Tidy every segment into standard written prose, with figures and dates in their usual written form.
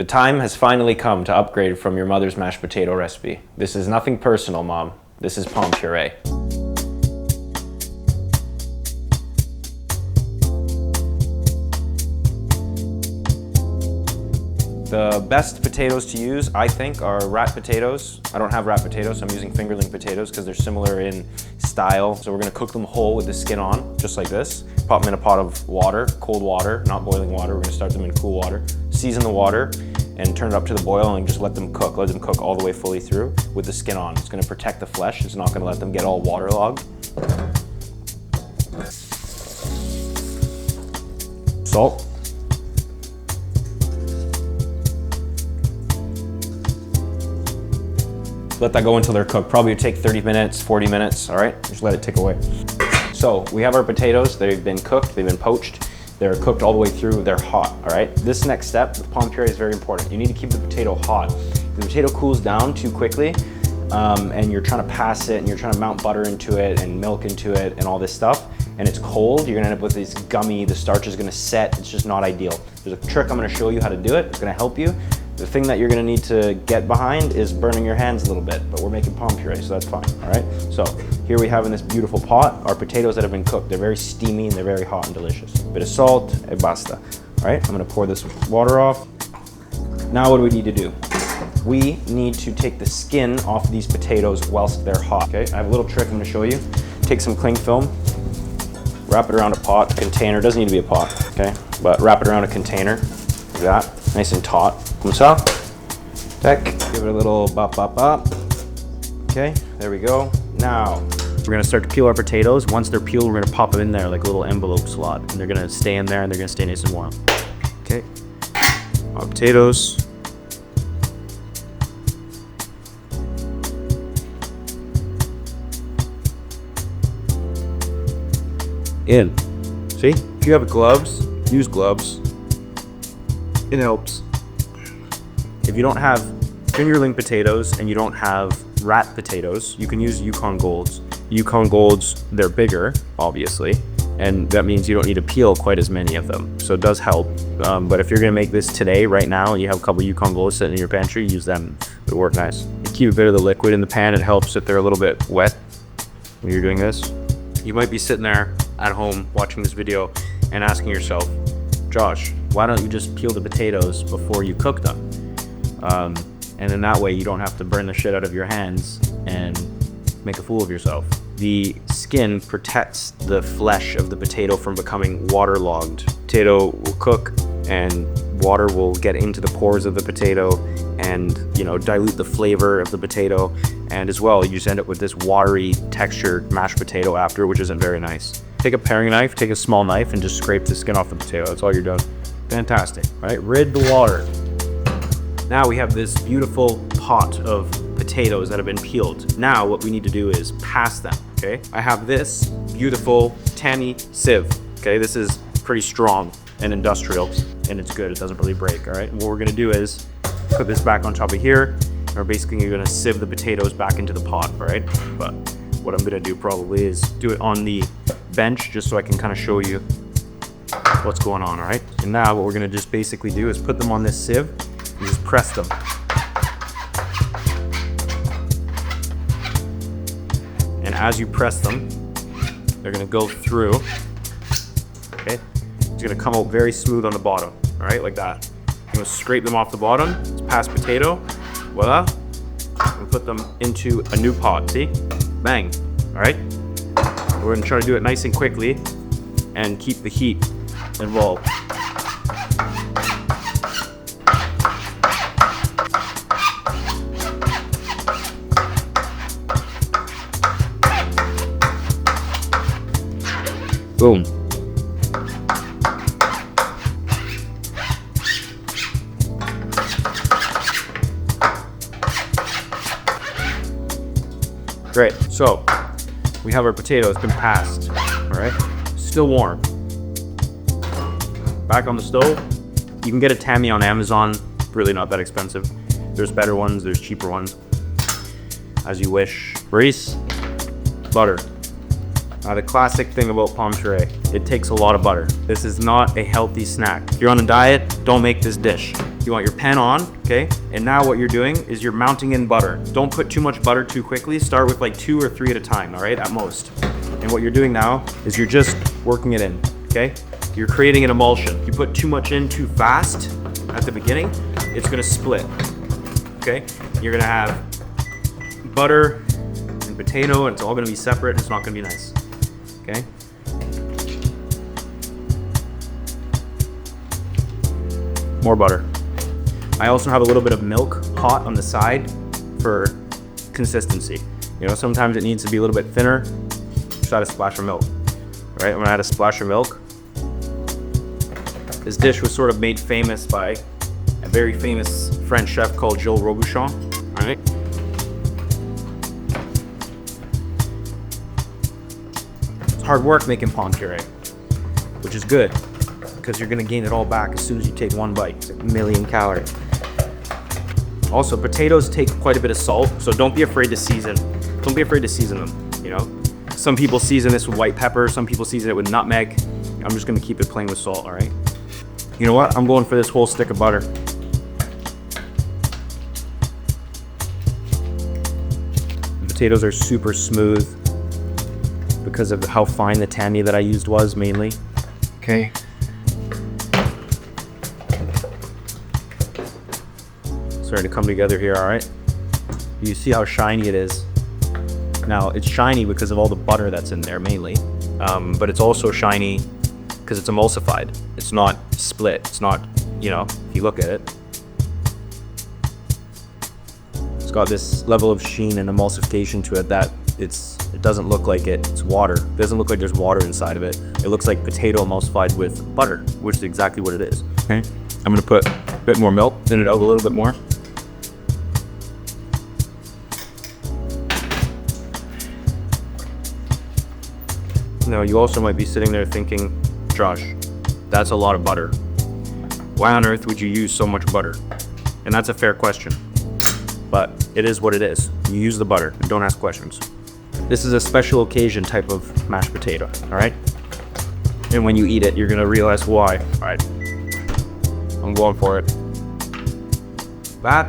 The time has finally come to upgrade from your mother's mashed potato recipe. This is nothing personal, Mom. This is pomme puree. The best potatoes to use, I think, are rat potatoes. I don't have rat potatoes, so I'm using fingerling potatoes because they're similar in style. So we're gonna cook them whole with the skin on, just like this. Pop them in a pot of water, cold water, not boiling water. We're gonna start them in cool water. Season the water and turn it up to the boil and just let them cook. Let them cook all the way fully through with the skin on. It's gonna protect the flesh. It's not gonna let them get all waterlogged. Salt. Let that go until they're cooked. Probably take 30 minutes, 40 minutes, all right? Just let it tick away. So we have our potatoes. They've been cooked, they've been poached. They're cooked all the way through, they're hot, all right? This next step, the pomme puree, is very important. You need to keep the potato hot. If the potato cools down too quickly, and you're trying to pass it, and you're trying to mount butter into it, and milk into it, and all this stuff, and it's cold, you're gonna end up with this gummy, the starch is gonna set, it's just not ideal. There's a trick I'm gonna show you how to do it. It's gonna help you. The thing that you're gonna need to get behind is burning your hands a little bit, but we're making pomme puree, so that's fine, all right? So here we have in this beautiful pot our potatoes that have been cooked. They're very steamy and they're very hot and delicious. A bit of salt, e basta. All right, I'm gonna pour this water off. Now what do we need to do? We need to take the skin off these potatoes whilst they're hot, okay? I have a little trick I'm gonna show you. Take some cling film, wrap it around a pot, a container, doesn't need to be a pot, okay? But wrap it around a container, like that, nice and taut. Comme ça. Tac. Give it a little bop, bop, bop. Okay, there we go. Now, we're gonna start to peel our potatoes. Once they're peeled, we're gonna pop them in there like a little envelope slot. And they're gonna stay in there and they're gonna stay nice and warm. Okay. Our potatoes. In. See? If you have gloves, use gloves. It helps. If you don't have fingerling potatoes and you don't have rat potatoes, you can use Yukon Golds. Yukon Golds, they're bigger, obviously, and that means you don't need to peel quite as many of them. So it does help, but if you're gonna make this today, right now, and you have a couple Yukon Golds sitting in your pantry, use them, it'll work nice. You keep a bit of the liquid in the pan, it helps if they're a little bit wet when you're doing this. You might be sitting there at home watching this video and asking yourself, Josh, why don't you just peel the potatoes before you cook them? And in that way, you don't have to burn the shit out of your hands and make a fool of yourself. The skin protects the flesh of the potato from becoming waterlogged. Potato will cook and water will get into the pores of the potato and, you know, dilute the flavor of the potato. And as well, you just end up with this watery textured mashed potato after, which isn't very nice. Take a paring knife, take a small knife and just scrape the skin off the potato. That's all you're doing. Fantastic, right? Rid the water. Now we have this beautiful pot of potatoes that have been peeled. Now what we need to do is pass them, okay? I have this beautiful Tamis sieve, okay? This is pretty strong and industrial, and it's good, it doesn't really break, all right? And what we're gonna do is put this back on top of here, and we're basically gonna sieve the potatoes back into the pot, all right? But what I'm gonna do probably is do it on the bench, just so I can kind of show you what's going on, all right? And now what we're gonna just basically do is put them on this sieve, and just press them. And as you press them, they're gonna go through, okay? It's gonna come out very smooth on the bottom, all right, like that. I'm gonna scrape them off the bottom, it's past potato, voila. And put them into a new pot, see? Bang, all right? We're gonna try to do it nice and quickly and keep the heat involved. Boom. Great, so we have our potato, it's been passed, all right? Still warm. Back on the stove. You can get a Tamis on Amazon, really not that expensive. There's better ones, there's cheaper ones, as you wish. Grease, butter. Now the classic thing about pomme puree, it takes a lot of butter. This is not a healthy snack. If you're on a diet, don't make this dish. You want your pan on, okay? And now what you're doing is you're mounting in butter. Don't put too much butter too quickly. Start with like 2 or 3 at a time, all right, at most. And what you're doing now is you're just working it in, okay? You're creating an emulsion. If you put too much in too fast at the beginning, it's gonna split, okay? You're gonna have butter and potato, and it's all gonna be separate. It's not gonna be nice, okay? More butter. I also have a little bit of milk hot on the side for consistency. You know, sometimes it needs to be a little bit thinner. Just add a splash of milk. All right, I'm gonna add a splash of milk. This dish was sort of made famous by a very famous French chef called Gilles Robuchon. All right. It's hard work making pomme puree, which is good because you're gonna gain it all back as soon as you take one bite. It's 1,000,000 calories. Also, potatoes take quite a bit of salt, so don't be afraid to season. Don't be afraid to season them, you know? Some people season this with white pepper, some people season it with nutmeg. I'm just gonna keep it plain with salt, all right? You know what? I'm going for this whole stick of butter. The potatoes are super smooth because of how fine the Tamis that I used was, mainly. Okay. Starting to come together here, all right? You see how shiny it is. Now, it's shiny because of all the butter that's in there, mainly. But it's also shiny because it's emulsified. It's not split. It's not, you know, if you look at it. It's got this level of sheen and emulsification to it that it doesn't look like it's water. It doesn't look like there's water inside of it. It looks like potato emulsified with butter, which is exactly what it is. Okay, I'm gonna put a bit more milk, thin it out a little bit more. Now, you also might be sitting there thinking, Josh, that's a lot of butter. Why on earth would you use so much butter? And that's a fair question, but it is what it is. You use the butter and don't ask questions. This is a special occasion type of mashed potato, all right? And when you eat it, you're gonna realize why. All right, I'm going for it. That,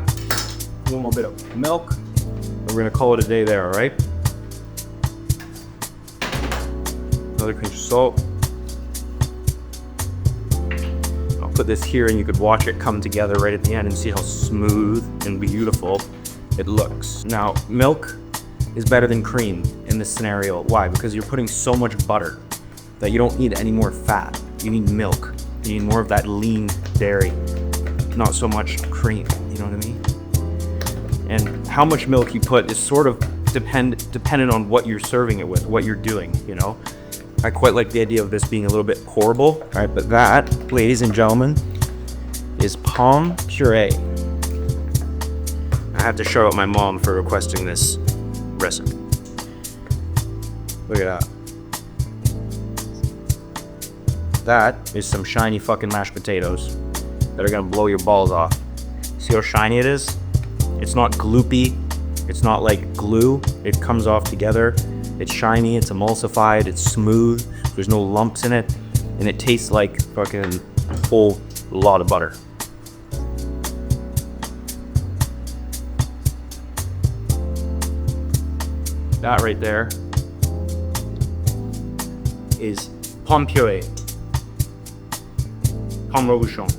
one more bit of milk, and we're gonna call it a day there, all right? Another pinch of salt. I'll put this here and you could watch it come together right at the end and see how smooth and beautiful it looks. Now, milk is better than cream in this scenario. Why? Because you're putting so much butter that you don't need any more fat. You need milk. You need more of that lean dairy, not so much cream, you know what I mean? And how much milk you put is sort of dependent on what you're serving it with, what you're doing, you know? I quite like the idea of this being a little bit pourable. All right, but that, ladies and gentlemen, is pomme puree. I have to shout out my mom for requesting this recipe. Look at that. That is some shiny fucking mashed potatoes that are gonna blow your balls off. See how shiny it is? It's not gloopy. It's not like glue. It comes off together. It's shiny, it's emulsified, it's smooth, there's no lumps in it, and it tastes like fucking a whole lot of butter. That right there is pomme puree, pomme robuchon.